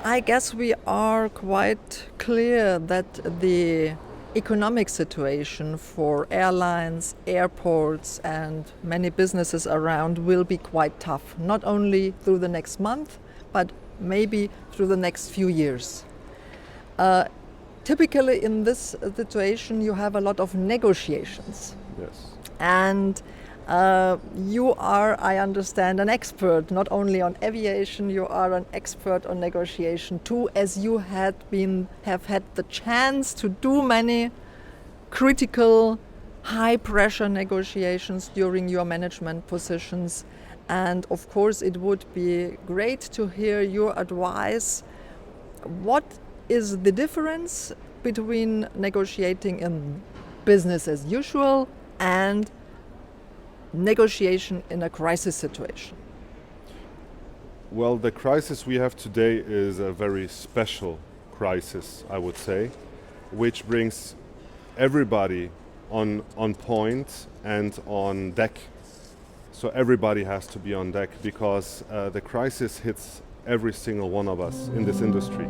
I guess we are quite clear that the economic situation for airlines, airports, and many businesses around will be quite tough, not only through the next month, but maybe through the next few years. Typically in this situation you have a lot of negotiations. Yes. And you are, I understand, an expert not only on aviation, you are an expert on negotiation too, as you have had the chance to do many critical, high-pressure negotiations during your management positions. And of course it would be great to hear your advice. What is the difference between negotiating in business as usual and negotiation in a crisis situation? Well, the crisis we have today is a very special crisis, I would say, which brings everybody on point and on deck. So everybody has to be on deck because the crisis hits every single one of us in this industry.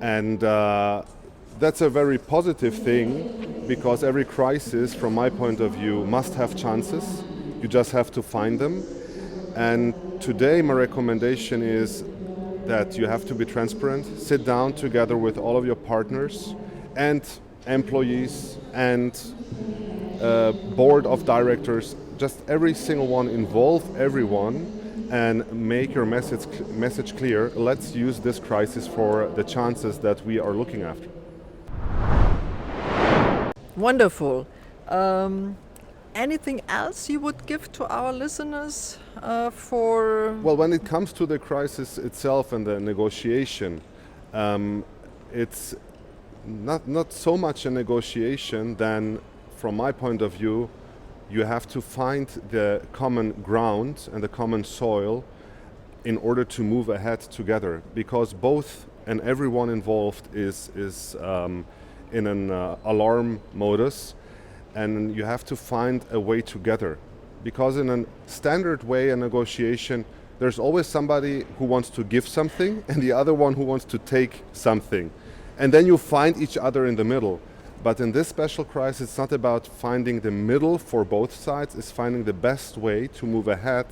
And that's a very positive thing because every crisis, from my point of view, must have chances. You just have to find them. And today my recommendation is that you have to be transparent, sit down together with all of your partners and employees and board of directors, just every single one, involve everyone and make your message clear. Let's use this crisis for the chances that we are looking after. Wonderful. Anything else you would give to our listeners for... Well, when it comes to the crisis itself and the negotiation, it's not so much a negotiation than, from my point of view, you have to find the common ground and the common soil in order to move ahead together, because both and everyone involved is in an alarm modus, and you have to find a way together. Because in a standard way, a negotiation, there's always somebody who wants to give something and the other one who wants to take something. And then you find each other in the middle. But in this special crisis, it's not about finding the middle for both sides, it's finding the best way to move ahead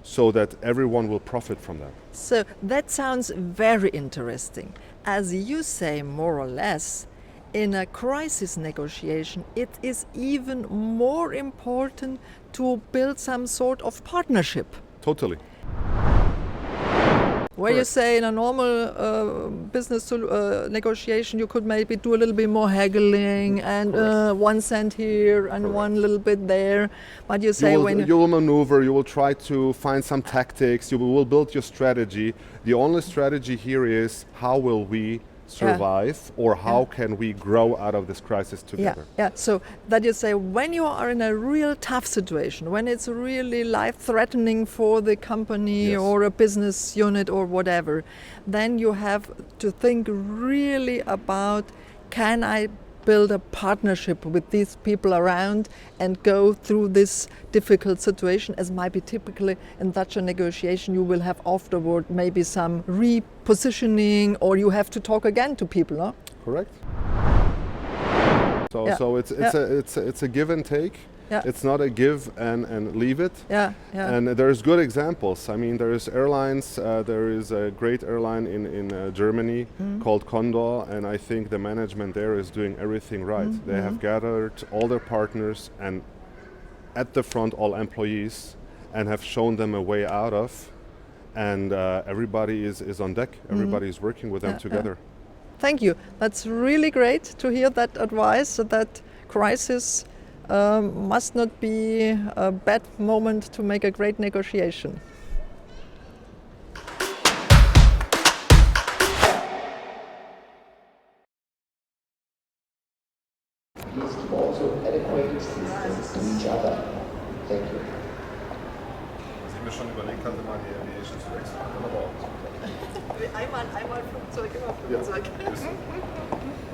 so that everyone will profit from that. So that sounds very interesting. As you say, more or less, in a crisis negotiation, it is even more important to build some sort of partnership. Totally. Where you say in a normal business negotiation, you could maybe do a little bit more haggling and 1 cent here and Correct. one little bit there. But you say you will maneuver, you will try to find some tactics, you will build your strategy. The only strategy here is how will we survive or how can we grow out of this crisis together. So that you say when you are in a real tough situation, when it's really life-threatening for the company or a business unit or whatever, then you have to think really about, can I build a partnership with these people around and go through this difficult situation, as might be typically in such a negotiation you will have afterward maybe some repositioning, or you have to talk again to people, no? Correct. So it's a give and take. It's not a give and leave it. And there's good examples. I mean, there's airlines. There is a great airline in Germany called Condor, and I think the management there is doing everything right. They have gathered all their partners and at the front all employees and have shown them a way out of, and everybody is on deck. Everybody is working with them together. Thank you. That's really great to hear that advice, so that crisis must not be a bad moment to make a great negotiation. Please keep also adequate distance to each other. Thank you. Was ich mir schon überlegt hatte, mal die Aviation zu wechseln. Einmal Flugzeug, immer Flugzeug. Ja.